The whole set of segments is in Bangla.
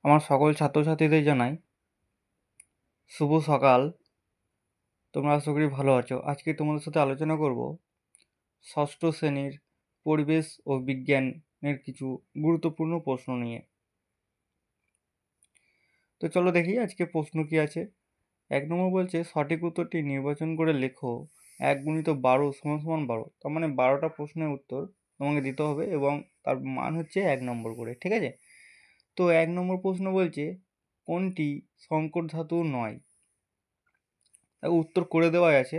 আমার সকল ছাত্রছাত্রীদের জানাই শুভ সকাল। তোমরা আশা করি ভালো আছো। আজকে তোমাদের সাথে আলোচনা করব ষষ্ঠ শ্রেণীর পরিবেশ ও বিজ্ঞানের কিছু গুরুত্বপূর্ণ প্রশ্ন নিয়ে। তো চলো দেখি আজকে প্রশ্ন কি আছে। 1 নম্বর বলছে সঠিক উত্তরটি নির্বাচন করে লেখো 1 × 12 = 12। তার মানে 12টা প্রশ্নের উত্তর তোমাকে দিতে হবে এবং তার মান হচ্ছে 1 নম্বর করে, ঠিক আছে। তো 1 নম্বর প্রশ্ন বলছে কোনটি সংকর ধাতু নয়। উত্তর করে দেওয়াই আছে,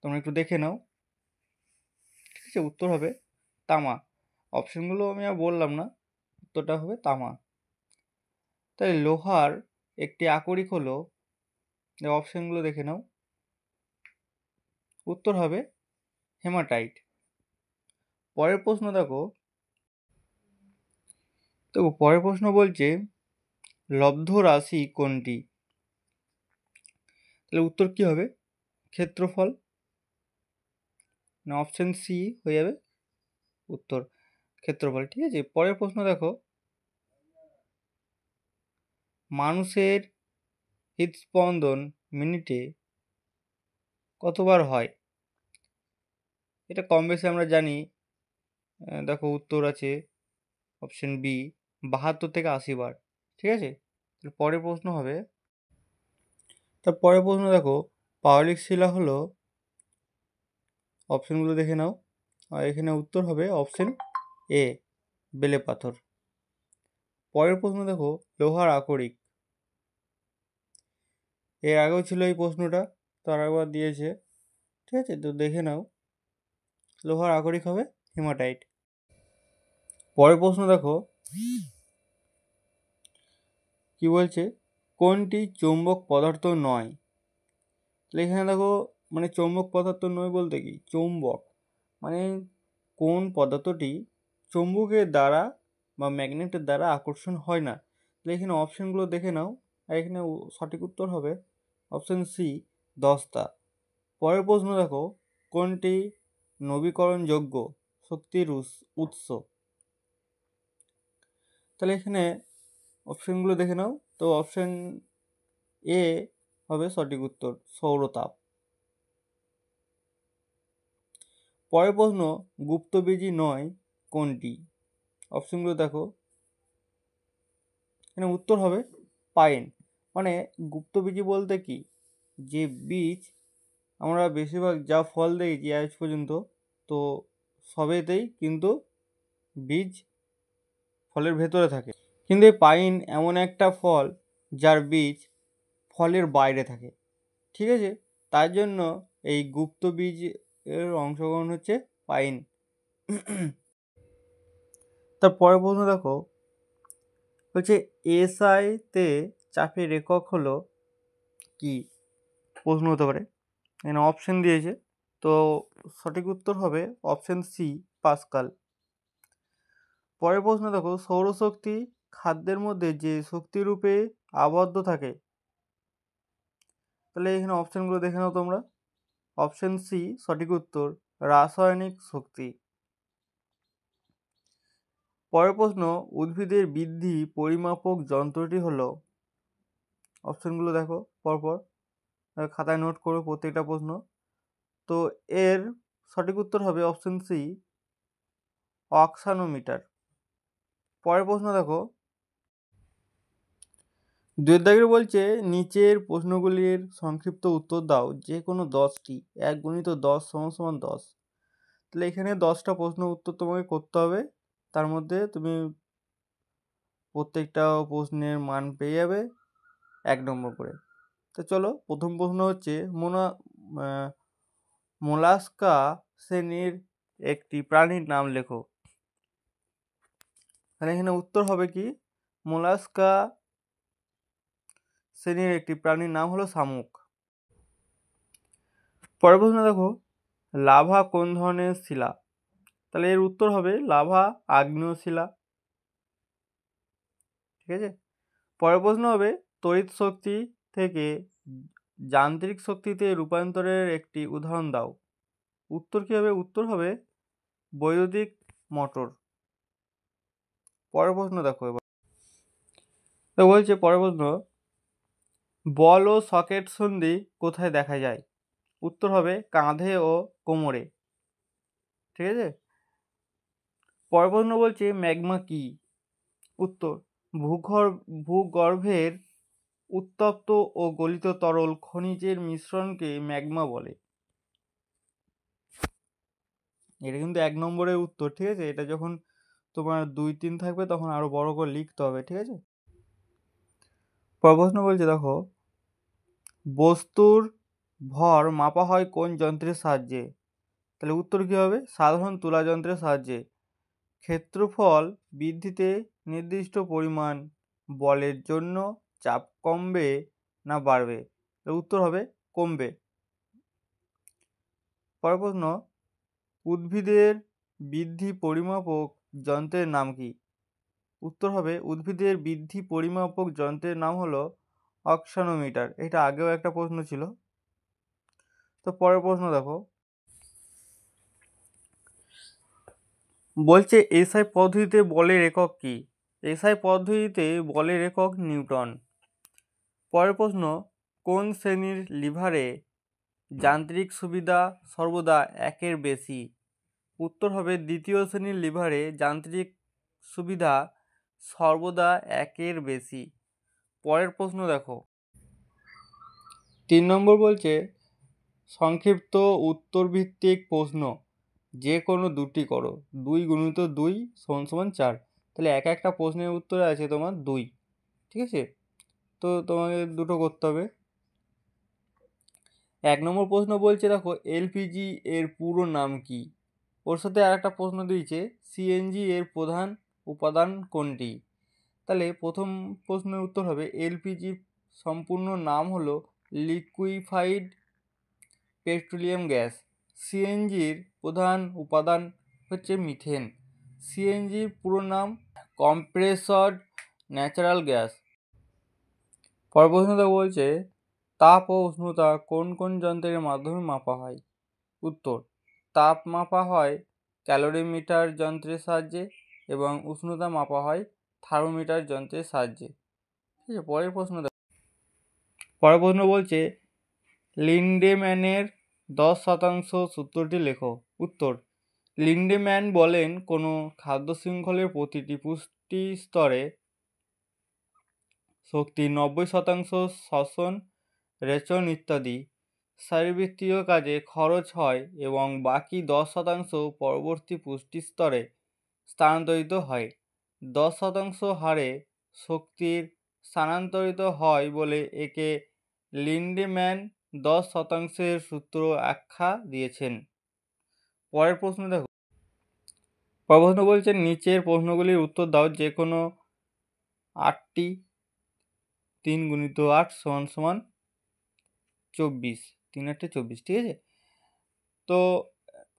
তোমরা একটু দেখে নাও। ঠিক আছে, উত্তর হবে তামা। অপশনগুলো আমি আর বললাম না, উত্তরটা হবে তামা। তাই লোহার একটি আকরিক হলো, অপশনগুলো দেখে নাও, উত্তর হবে হেমাটাইট। পরের প্রশ্ন দেখো, তো পরের প্রশ্ন বলছে লব্ধ রাশি কোনটি। তাহলে উত্তর কি হবে, ক্ষেত্রফল। না, অপশন সি হয়ে যাবে উত্তর, ক্ষেত্রফল। ঠিক আছে, পরের প্রশ্ন দেখো, মানুষের হৃদস্পন্দন মিনিটে কতবার হয়। এটা কম বেশি আমরা জানি। দেখো উত্তর আছে অপশন বি, 72 থেকে 80 বার। ঠিক আছে, পরের প্রশ্ন হবে, তার পরের প্রশ্ন দেখো পাললিক শিলা হলো, অপশনগুলো দেখে নাও। আর এখানে উত্তর হবে অপশন এ, বেলে পাথর। পরের প্রশ্ন দেখো লোহার আকরিক। এর আগেও ছিল এই প্রশ্নটা, তার একবার দিয়েছে। ঠিক আছে, তো দেখে নাও, লোহার আকরিক হবে হেমাটাইট। পরের প্রশ্ন দেখো কি বলছে, কোনটি চৌম্বক পদার্থ নয়। তাহলে এখানে দেখো, মানে চৌম্বক পদার্থ নয় বলতে কি, চৌম্বক মানে কোন পদার্থটি চৌম্বকের দ্বারা বা ম্যাগনেটের দ্বারা আকর্ষণ হয় না। তাহলে এখানে অপশনগুলো দেখে নাও, আর এখানে সঠিক উত্তর হবে অপশন সি, দস্তা। পরের প্রশ্ন দেখো কোনটি নবীকরণযোগ্য শক্তির উৎস। তাহলে এখানে অপশনগুলো দেখে নাও, তো অপশন এ হবে সঠিক উত্তর, সৌরতাপ। পরের প্রশ্ন গুপ্তবীজি নয় কোনটি। অপশনগুলো দেখো, এখানে উত্তর হবে পাইন। মানে গুপ্তবীজি বলতে কি, যে বীজ আমরা বেশিরভাগ যা ফল দেখেছি আজ পর্যন্ত, তো সবেতেই কিন্তু বীজ ফলের ভেতরে থাকে। কিন্তু এই পাইন এমন একটা ফল যার বীজ ফলের বাইরে থাকে। ঠিক আছে, তার জন্য এই গুপ্ত বীজ এর অংশগ্রহণ হচ্ছে পাইন। তার পরের প্রশ্ন দেখো, হচ্ছে এসআই তে চাপের একক হলো কি। প্রশ্ন হতে পারে, এখানে অপশন দিয়েছে, তো সঠিক উত্তর হবে অপশন সি, পাস্কাল। পরের প্রশ্ন দেখো সৌরশক্তি খাদ্যের মধ্যে যে শক্তিরূপে আবদ্ধ থাকে। তাহলে এখানে অপশনগুলো দেখে নাও তোমরা। অপশন সি সঠিক উত্তর, রাসায়নিক শক্তি। পরের প্রশ্ন উদ্ভিদের বৃদ্ধি পরিমাপক যন্ত্রটি হলো। অপশনগুলো দেখো পরপর, খাতায় নোট করো প্রত্যেকটা প্রশ্ন। তো এর সঠিক উত্তর হবে অপশন সি, অক্সানোমিটার। পরের প্রশ্ন দেখো, দুয়ের দাগের বলছে নিচের প্রশ্নগুলির সংক্ষিপ্ত উত্তর দাও যে কোনো 10টি। 1 × 10 = 10। তাহলে এখানে 10টা প্রশ্ন উত্তর তোমাকে করতে হবে, তার মধ্যে তুমি প্রত্যেকটা প্রশ্নের মান পেয়ে যাবে 1 নম্বর করে। তো চলো প্রথম প্রশ্ন হচ্ছে মোলাস্কা শ্রেণীর একটি প্রাণীর নাম লেখো। তাহলে এখানে উত্তর হবে কি, মোলাস্কা শ্রেণীর একটি প্রাণীর নাম হলো শামুক। পরের প্রশ্ন দেখো লাভা কোন ধরনের শিলা। তাহলে এর উত্তর হবে লাভা আগ্নেয় শিলা। ঠিক আছে, পরের প্রশ্ন হবে তড়িৎ শক্তি থেকে যান্ত্রিক শক্তিতে রূপান্তরের একটি উদাহরণ দাও। উত্তর কি হবে, উত্তর হবে বৈদ্যুতিক মোটর। পরের প্রশ্ন দেখো এবার, তো বলছে পরের প্রশ্ন, বল ও সকেট সন্ধি কোথায় দেখা যায়? উত্তর হবে কাঁধে ও কোমরে। ঠিক আছে। পরের প্রশ্ন বলছে ম্যাগমা কি? উত্তর ভূগর্ভের উত্তপ্ত ও গলিত তরল খনিজের মিশ্রণকে ম্যাগমা বলে। এটা কিন্তু 1 নম্বরের উত্তর। ঠিক আছে। এটা যখন তোমার 2-3 থাকবে তখন আরো বড় করে লিখতে হবে। ঠিক আছে। পরের প্রশ্ন বলছে দেখো, বস্তুর ভর মাপা হয় কোন যন্ত্রের সাহায্যে? তাহলে উত্তর কি হবে? সাধারণ তুলা যন্ত্রের সাহায্যে। ক্ষেত্রফল বৃদ্ধিতে নির্দিষ্ট পরিমাণ বলের জন্য চাপ কমবে না বাড়বে? উত্তর হবে কমবে। পরের প্রশ্ন, উদ্ভিদের বৃদ্ধি পরিমাপক যন্ত্রের নাম কি? উত্তর হবে উদ্ভিদের বৃদ্ধি পরিমাপক যন্ত্রের নাম হলো অক্সানোমিটার। এটা আগেও একটা প্রশ্ন ছিল। তো পরের প্রশ্ন দেখো, বলছে এসআই পদ্ধতিতে বলের একক কি? এসআই পদ্ধতিতে বলের একক নিউটন। পরের প্রশ্ন, কোন শ্রেণীর লিভারে যান্ত্রিক সুবিধা সর্বদা 1-এর বেশি? উত্তর হবে দ্বিতীয় শ্রেণীর লিভারে যান্ত্রিক সুবিধা সর্বদা 1-এর বেশি। পরের প্রশ্ন দেখো, 3 নম্বর বলছে সংক্ষিপ্ত উত্তরভিত্তিক প্রশ্ন, যে কোনো দুটি করো। 2 গুণিত 2 সমান 4। তাহলে একটা প্রশ্নের উত্তরে আছে তোমার 2। ঠিক আছে। তো তোমাকে দুটো করতে হবে। 1 নম্বর প্রশ্ন বলছে দেখো, এলপিজি এর পুরো নাম কি? ওর সাথে আরেকটা প্রশ্ন দিয়েছে, সিএনজি এর প্রধান উপাদান কোনটি? তাহলে প্রথম প্রশ্নের উত্তর হবে এলপিজির সম্পূর্ণ নাম হলো লিকুইফাইড পেট্রোলিয়াম গ্যাস। সিএনজির প্রধান উপাদান হচ্ছে মিথেন। সিএনজির পুরো নাম কম্প্রেসড ন্যাচারাল গ্যাস। পরের প্রশ্নটা বলছে তাপ ও উষ্ণতা কোন কোন যন্ত্রের মাধ্যমে মাপা হয়? উত্তর, তাপ মাপা হয় ক্যালোরিমিটার যন্ত্রের সাহায্যে এবং উষ্ণতা মাপা হয় থার্মোমিটার যন্ত্রের সাহায্যে। ঠিক আছে। পরের প্রশ্ন বলছে লিন্ডেম্যানের 10% সূত্রটি লেখো। উত্তর, লিন্ডেম্যান বলেন কোনো খাদ্য শৃঙ্খলের প্রতিটি পুষ্টি স্তরে শক্তি 90% শ্বসন, রেচন ইত্যাদি শারীরবৃত্তীয় কাজে খরচ হয় এবং বাকি 10% পরবর্তী পুষ্টি স্তরে স্থানান্তরিত হয়। 10% হারে শক্তির স্থানান্তরিত হয় বলে একে লিন্ডেম্যান 10%-এর সূত্র আখ্যা দিয়েছেন। পরের প্রশ্ন দেখো, পরের প্রশ্ন বলছে নিচের প্রশ্নগুলির উত্তর দাও যে কোনো 8টি। 3 গুণিত 8 সমান 24। 3 8 24। ঠিক আছে। তো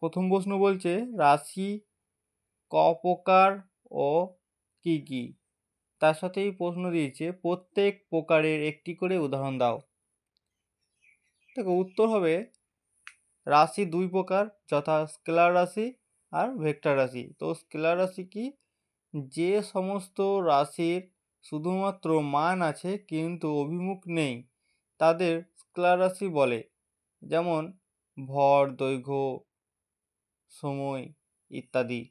প্রথম প্রশ্ন বলছে রাশি ক প্রকার ও কি কি? তার সাথেই প্রশ্ন দিয়েছে প্রত্যেক প্রকারের একটি করে উদাহরণ দাও। দেখো উত্তর হবে রাশি 2 প্রকার, যথা স্কেলার রাশি আর ভেক্টর রাশি। তো স্কেলার রাশি কি? যে সমস্ত রাশির শুধুমাত্র মান আছে কিন্তু অভিমুখ নেই তাদের স্কেলার রাশি বলে, যেমন ভর, দৈর্ঘ্য, সময় ইত্যাদি।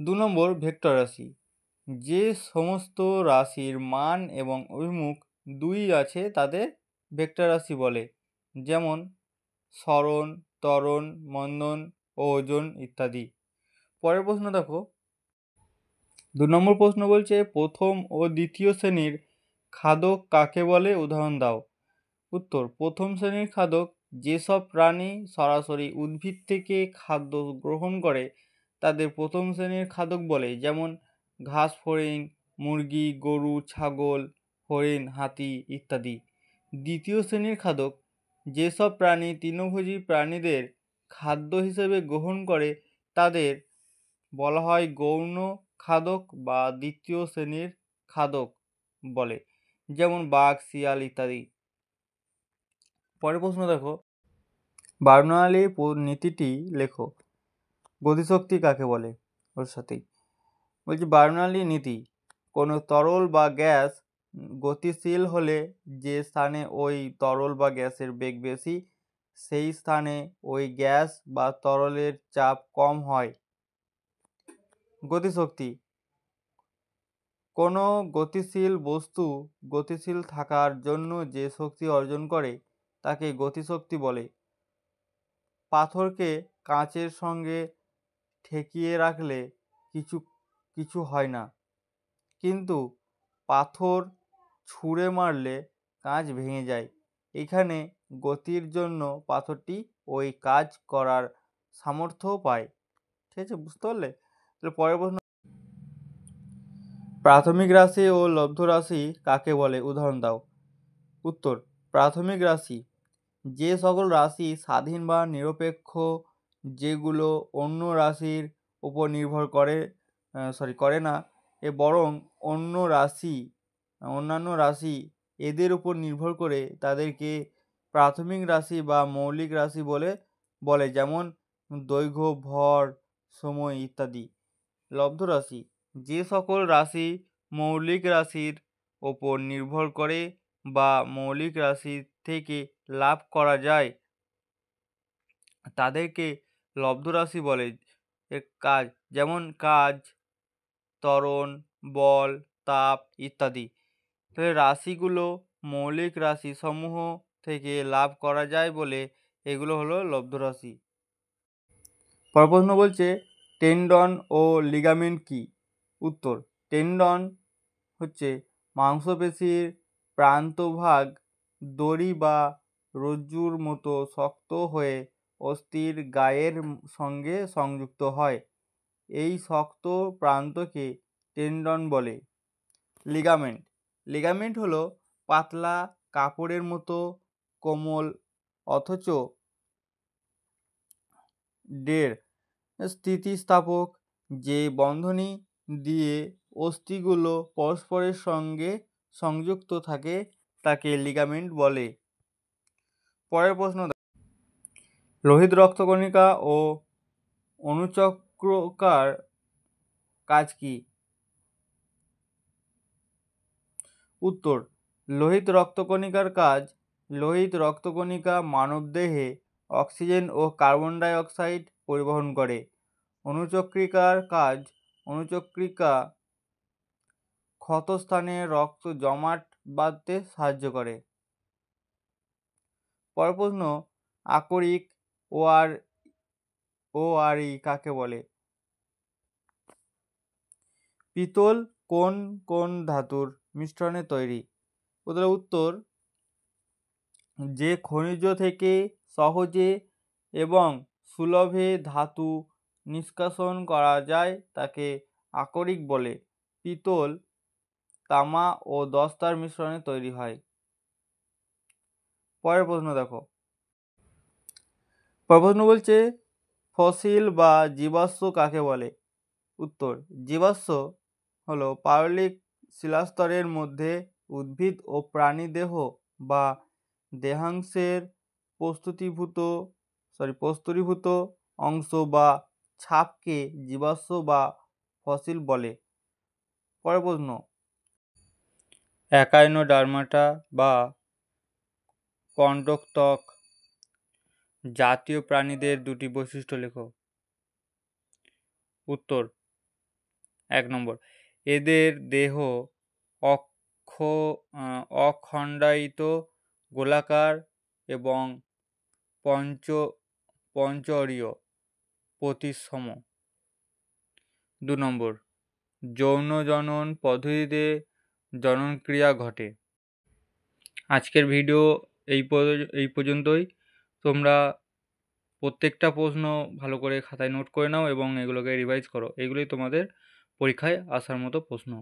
2 নম্বর ভেক্টর রাশি, যে সমস্ত রাশির মান এবং অভিমুখ 2 আছে তাদের ভেক্টর রাশি বলে, যেমন সরণ, ত্বরণ, মন্দন ও ওজন ইত্যাদি। পরের প্রশ্ন দেখো, 2 নম্বর প্রশ্ন বলছে প্রথম ও দ্বিতীয় শ্রেণীর খাদক কাকে বলে? উদাহরণ দাও। উত্তর, প্রথম শ্রেণীর খাদক যেসব প্রাণী সরাসরি উদ্ভিদ থেকে খাদ্য গ্রহণ করে তাদের প্রথম শ্রেণীর খাদক বলে, যেমন ঘাস ফড়িং, মুরগি, গরু, ছাগল, হরিণ, হাতি ইত্যাদি। দ্বিতীয় শ্রেণীর খাদক যেসব প্রাণী তৃণভোজী প্রাণীদের খাদ্য হিসেবে গ্রহণ করে তাদের বলা হয় গৌণ খাদক বা দ্বিতীয় শ্রেণীর খাদক বলে, যেমন বাঘ, শিয়াল ইত্যাদি। পরের প্রশ্ন দেখো, বার্নৌলি নীতিটি লেখো। গতিশক্তি কাকে বলে? ওর সাথেই বলছি বার্নৌলি নীতি, কোনো তরল বা গ্যাস গতিশীল হলে যে স্থানে ওই তরল বা গ্যাসের বেগ বেশি সেই স্থানে ওই গ্যাস বা তরলের চাপ কম হয়। গতিশক্তি। কোনো গতিশীল বস্তু গতিশীল থাকার জন্য যে শক্তি অর্জন করে তাকে গতিশক্তি বলে। পাথরকে কাঁচের সঙ্গে ঠেকিয়ে রাখলে কিছু হয় না, কিন্তু পাথর ছুঁড়ে মারলে কাঁচ ভেঙে যায়। এখানে গতির জন্য পাথরটি ওই কাজ করার সামর্থ্য পায়। ঠিক আছে, বুঝতে পারলে? তাহলে পরের প্রশ্ন, প্রাথমিক রাশি ও লব্ধ রাশি কাকে বলে? উদাহরণ দাও। উত্তর, প্রাথমিক রাশি যে সকল রাশি স্বাধীন বা নিরপেক্ষ, যেগুলো অন্য রাশির উপর নির্ভর করে না বরং অন্যান্য রাশি এদের উপর নির্ভর করে, তাদেরকে প্রাথমিক রাশি বা মৌলিক রাশি বলে, যেমন দৈর্ঘ্য, ভর, সময় ইত্যাদি। লব্ধ রাশি যে সকল রাশি মৌলিক রাশির ওপর নির্ভর করে বা মৌলিক রাশি থেকে লাভ করা যায় তাদেরকে লব্ধ রাশি বলে। এর কাজ, যেমন কাজ, ত্বরণ, বল, তাপ ইত্যাদি। তাহলে রাশিগুলো মৌলিক রাশি সমূহ থেকে লাভ করা যায় বলে এগুলো হলো লব্ধ রাশি। পরের প্রশ্ন বলছে, টেন্ডন ও লিগামেন্ট কি? উত্তর, টেন্ডন হচ্ছে মাংসপেশির প্রান্তভাগ দড়ি বা রজ্জুর মতো শক্ত হয়ে অস্থির গায়ের সঙ্গে সংযুক্ত হয়। এই শক্ত প্রান্তকে টেন্ডন বলে। লিগামেন্ট হলো পাতলা কাপড়ের মতো কোমল অথচ স্থিতিস্থাপক, যে বন্ধনী দিয়ে অস্থিগুলো পরস্পরের সঙ্গে সংযুক্ত থাকে তাকে লিগামেন্ট বলে। পরের প্রশ্ন, লোহিত রক্তকণিকা ও অনুচক্রকার কাজ কি? উত্তর, লোহিত রক্তকণিকার কাজ, লোহিত রক্তকণিকা মানবদেহে অক্সিজেন ও কার্বন ডাই অক্সাইড পরিবহন করে। অনুচক্রিকার কাজ, অনুচক্রিকা ক্ষতস্থানে রক্ত জমাট বাঁধতে সাহায্য করে। পরের প্রশ্ন, আকরিক ORE কাকে বলে? পিতল কোন কোন ধাতুর মিশ্রণে তৈরি? উত্তর, যে খনিজ থেকে সহজে এবং সুলভে ধাতু নিষ্কাশন করা যায় তাকে আকরিক বলে। পিতল তামা ও দস্তার মিশ্রণে তৈরি হয়। পরের প্রশ্ন দেখো। পরের প্রশ্ন বলছে, ফসিল বা জীবাশ্ম কাকে বলে? উত্তর, জীবাশ্ম হলো পাললিক শিলাস্তরের মধ্যে উদ্ভিদ ও প্রাণী দেহ বা দেহাংশের প্রস্তুরীভূত অংশ বা ছাপকে জীবাশ্ম বা ফসিল বলে। পরের প্রশ্ন, একাইনোডার্মাটা বা কন্ডকটক জাতীয় প্রাণীদের দুটি বৈশিষ্ট্য লেখো। উত্তর, 1 নম্বর, এদের দেহ অখণ্ডায়িত, গোলাকার এবং পঞ্চরীয় প্রতিসম। 2 নম্বর, যৌন জনন পদ্ধতিতে জননক্রিয়া ঘটে। আজকের ভিডিও এই পর্যন্তই। তোমরা প্রত্যেকটা প্রশ্ন ভালো করে খাতায় নোট করে নাও এবং এগুলোকে রিভাইজ করো। এগুলোই তোমাদের পরীক্ষায় আসার মতো প্রশ্ন।